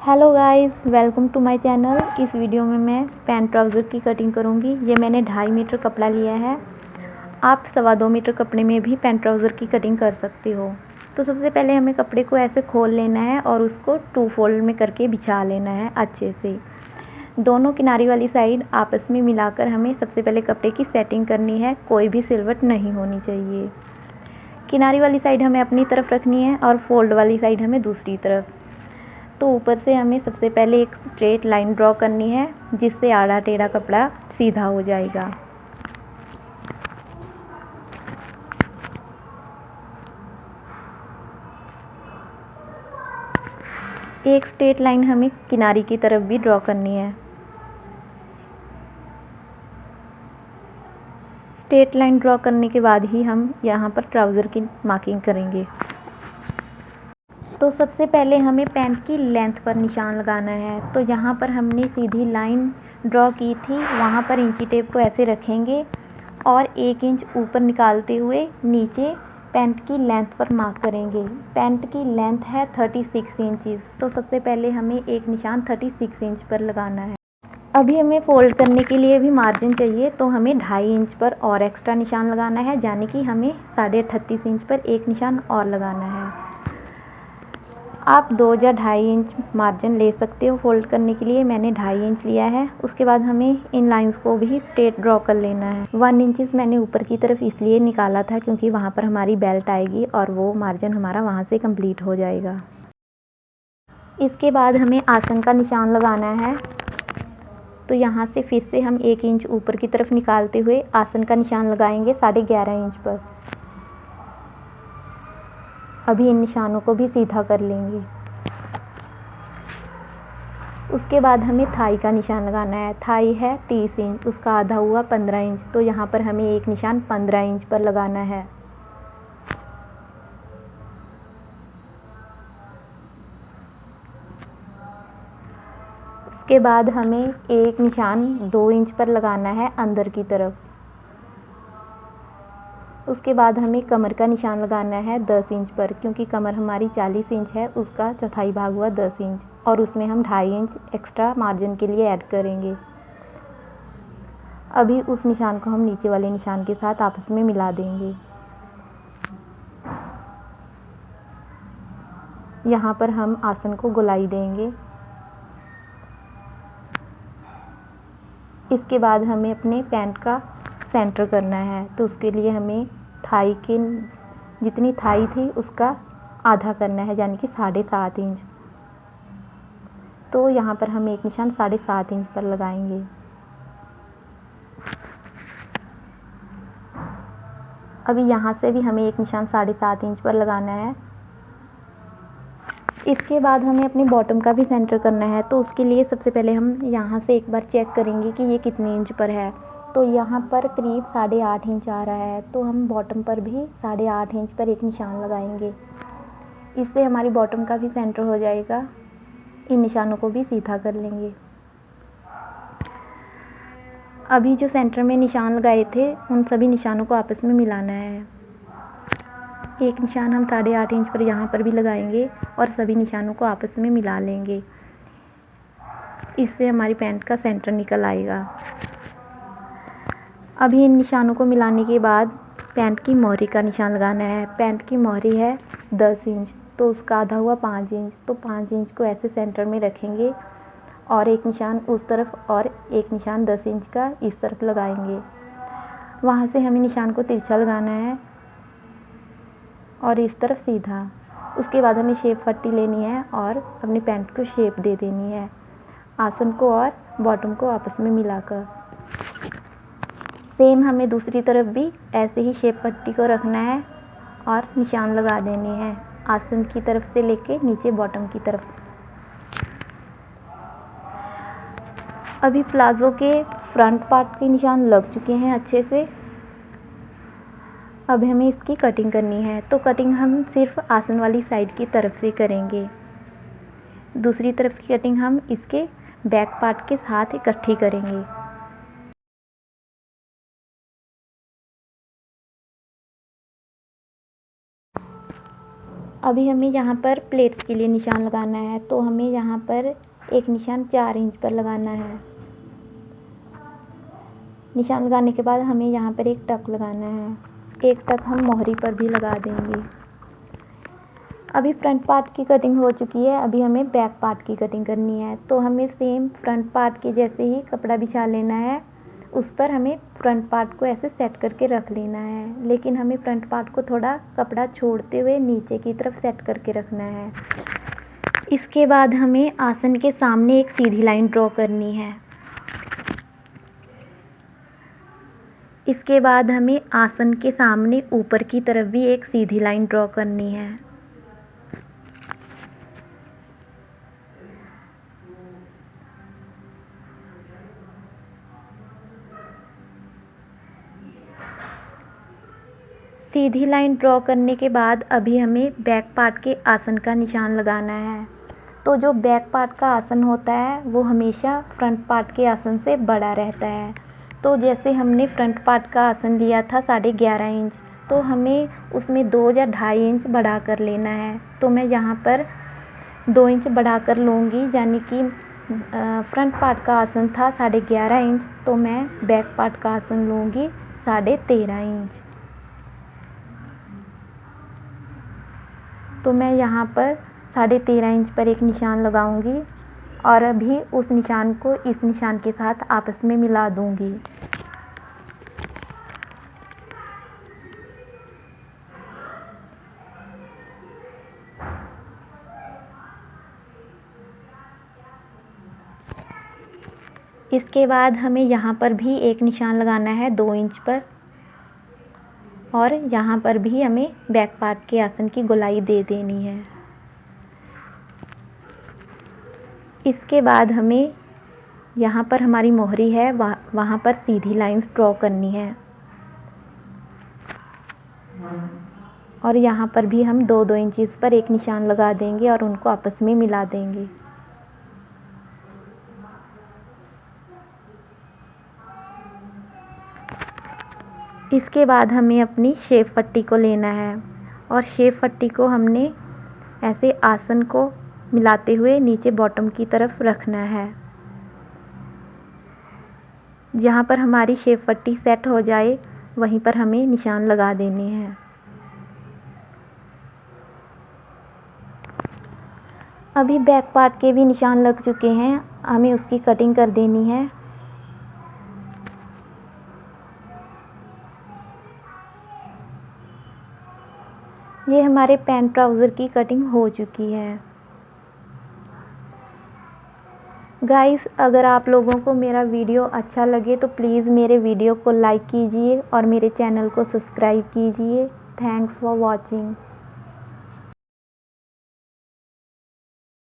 Hello guys, welcome to my channel. इस video में मैं पैंट ट्राउज़र की कटिंग करूंगी। ये मैंने 2.5 मीटर कपड़ा लिया है। आप 2.25 मीटर कपड़े में भी पैंट ट्राउज़र की कटिंग कर सकते हो। तो सबसे पहले हमें कपड़े को ऐसे खोल लेना है और उसको 2 फोल्ड में करके बिछा लेना है अच्छे से। दोनों किनारी वाली साइड आपस में मिलाकर हमें सबसे पहले कपड़े की सेटिंग करनी है। कोई भी सिलवट नहीं होनी चाहिए। किनारी वाली साइड हमें अपनी तरफ रखनी है और फोल्ड वाली साइड हमें दूसरी तरफ। तो ऊपर से हमें सबसे पहले एक स्ट्रेट लाइन ड्रॉ करनी है, जिससे आड़ा टेढ़ा कपड़ा सीधा हो जाएगा। एक स्ट्रेट लाइन हमें किनारी की तरफ भी ड्रॉ करनी है। स्ट्रेट लाइन ड्रॉ करने के बाद ही हम यहाँ पर ट्राउज़र की मार्किंग करेंगे। तो सबसे पहले हमें पैंट की लेंथ पर निशान लगाना है। तो यहाँ पर हमने सीधी लाइन ड्रॉ की थी, वहाँ पर इंची टेप को ऐसे रखेंगे और 1 इंच ऊपर निकालते हुए नीचे पैंट की लेंथ पर मार्क करेंगे। पैंट की लेंथ है 36 इंचज़। तो सबसे पहले हमें एक निशान 36 इंच पर लगाना है। अभी हमें फ़ोल्ड करने के लिए भी मार्जिन चाहिए, तो हमें 2.5 इंच पर और एक्स्ट्रा निशान लगाना है, यानी कि हमें 38.5 इंच पर एक निशान और लगाना है। आप 2 या 2.5 इंच मार्जिन ले सकते हो फ़ोल्ड करने के लिए। मैंने 2.5 इंच लिया है। उसके बाद हमें इन लाइंस को भी स्ट्रेट ड्रॉ कर लेना है। 1 इंचज़ मैंने ऊपर की तरफ इसलिए निकाला था क्योंकि वहाँ पर हमारी बेल्ट आएगी और वो मार्जिन हमारा वहाँ से कंप्लीट हो जाएगा। इसके बाद हमें आसन का निशान लगाना है। तो यहाँ से फिर से हम 1 इंच ऊपर की तरफ निकालते हुए आसन का निशान लगाएंगे 11.5 इंच पर। अभी इन निशानों को भी सीधा कर लेंगे। उसके बाद हमें थाई का निशान लगाना है। थाई है 30 इंच, उसका आधा हुआ 15 इंच। तो यहाँ पर हमें एक निशान 15 इंच पर लगाना है। उसके बाद हमें एक निशान 2 इंच पर लगाना है अंदर की तरफ। उसके बाद हमें कमर का निशान लगाना है 10 इंच पर, क्योंकि कमर हमारी 40 इंच है, उसका चौथाई भाग हुआ 10 इंच और उसमें हम 2.5 इंच एक्स्ट्रा मार्जिन के लिए ऐड करेंगे। अभी उस निशान को हम नीचे वाले निशान के साथ आपस में मिला देंगे। यहाँ पर हम आसन को गोलाई देंगे। इसके बाद हमें अपने पैंट का सेंटर करना है। तो उसके लिए हमें थाई के जितनी थाई थी उसका आधा करना है, यानी कि 7.5 इंच। तो यहाँ पर हम एक निशान 7.5 इंच पर लगाएंगे। अभी यहाँ से भी हमें एक निशान 7.5 इंच पर लगाना है। इसके बाद हमें अपनी बॉटम का भी सेंटर करना है। तो उसके लिए सबसे पहले हम यहाँ से एक बार चेक करेंगे कि ये कितने इंच पर है। तो यहाँ पर करीब 8.5 इंच आ रहा है। तो हम बॉटम पर भी 8.5 इंच पर एक निशान लगाएंगे। इससे हमारी बॉटम का भी सेंटर हो जाएगा। इन निशानों को भी सीधा कर लेंगे। अभी जो सेंटर में निशान लगाए थे उन सभी निशानों को आपस में मिलाना है। एक निशान हम 8.5 इंच पर यहाँ पर भी लगाएंगे और सभी निशानों को आपस में मिला लेंगे। इससे हमारी पैंट का सेंटर निकल आएगा। अभी इन निशानों को मिलाने के बाद पैंट की मोहरी का निशान लगाना है। पैंट की मोहरी है 10 इंच, तो उसका आधा हुआ 5 इंच। तो 5 इंच को ऐसे सेंटर में रखेंगे और एक निशान उस तरफ और एक निशान 10 इंच का इस तरफ लगाएंगे। वहाँ से हमें निशान को तिरछा लगाना है और इस तरफ सीधा। उसके बाद हमें शेप पट्टी लेनी है और अपने पैंट को शेप दे देनी है, आसन को और बॉटम को आपस में मिलाकर। सेम हमें दूसरी तरफ भी ऐसे ही शेप पट्टी को रखना है और निशान लगा देने हैं, आसन की तरफ से लेके नीचे बॉटम की तरफ। अभी प्लाज़ो के फ्रंट पार्ट के निशान लग चुके हैं अच्छे से। अब हमें इसकी कटिंग करनी है। तो कटिंग हम सिर्फ आसन वाली साइड की तरफ से करेंगे। दूसरी तरफ की कटिंग हम इसके बैक पार्ट के साथ इकट्ठी करेंगे। अभी हमें यहाँ पर प्लेट्स के लिए निशान लगाना है, तो हमें यहाँ पर एक निशान 4 इंच पर लगाना है। निशान लगाने के बाद हमें यहाँ पर एक टक लगाना है। एक टक हम मोहरी पर भी लगा देंगे। अभी फ्रंट पार्ट की कटिंग हो चुकी है, अभी हमें बैक पार्ट की कटिंग करनी है। तो हमें सेम फ्रंट पार्ट के जैसे ही कपड़ा बिछा लेना है, उस पर हमें फ्रंट पार्ट को ऐसे सेट करके रख लेना है, लेकिन हमें फ्रंट पार्ट को थोड़ा कपड़ा छोड़ते हुए नीचे की तरफ सेट करके रखना है। इसके बाद हमें आसन के सामने एक सीधी लाइन ड्रॉ करनी है। इसके बाद हमें आसन के सामने ऊपर की तरफ भी एक सीधी लाइन ड्रॉ करनी है। सीधी लाइन ड्रॉ करने के बाद अभी हमें बैक पार्ट के आसन का निशान लगाना है। तो जो बैक पार्ट का आसन होता है वो हमेशा फ्रंट पार्ट के आसन से बड़ा रहता है। तो जैसे हमने फ्रंट पार्ट का आसन लिया था 11.5 इंच, तो हमें उसमें 2 या 2.5 इंच बढ़ा कर लेना है। तो मैं यहाँ पर 2 इंच बढ़ा कर लूँगी, यानी कि फ्रंट पार्ट का आसन था 11.5 इंच, तो मैं बैक पार्ट का आसन लूँगी 13.5 इंच। तो मैं यहाँ पर 13.5 इंच पर एक निशान लगाऊंगी और अभी उस निशान को इस निशान के साथ आपस में मिला दूंगी। इसके बाद हमें यहाँ पर भी एक निशान लगाना है 2 इंच पर, और यहाँ पर भी हमें बैक पार्ट के आसन की गोलाई दे देनी है। इसके बाद हमें यहाँ पर हमारी मोहरी है वहाँ पर सीधी लाइंस ड्रॉ करनी है, और यहाँ पर भी हम 2-2 इंचेस पर एक निशान लगा देंगे और उनको आपस में मिला देंगे। इसके बाद हमें अपनी शेप पट्टी को लेना है, और शेप पट्टी को हमने ऐसे आसन को मिलाते हुए नीचे बॉटम की तरफ रखना है। जहाँ पर हमारी शेप पट्टी सेट हो जाए वहीं पर हमें निशान लगा देने हैं। अभी बैक पार्ट के भी निशान लग चुके हैं, हमें उसकी कटिंग कर देनी है। ये हमारे पैंट ट्राउज़र की कटिंग हो चुकी है। गाइस, अगर आप लोगों को मेरा वीडियो अच्छा लगे तो प्लीज़ मेरे वीडियो को लाइक कीजिए और मेरे चैनल को सब्सक्राइब कीजिए। Thanks for watching.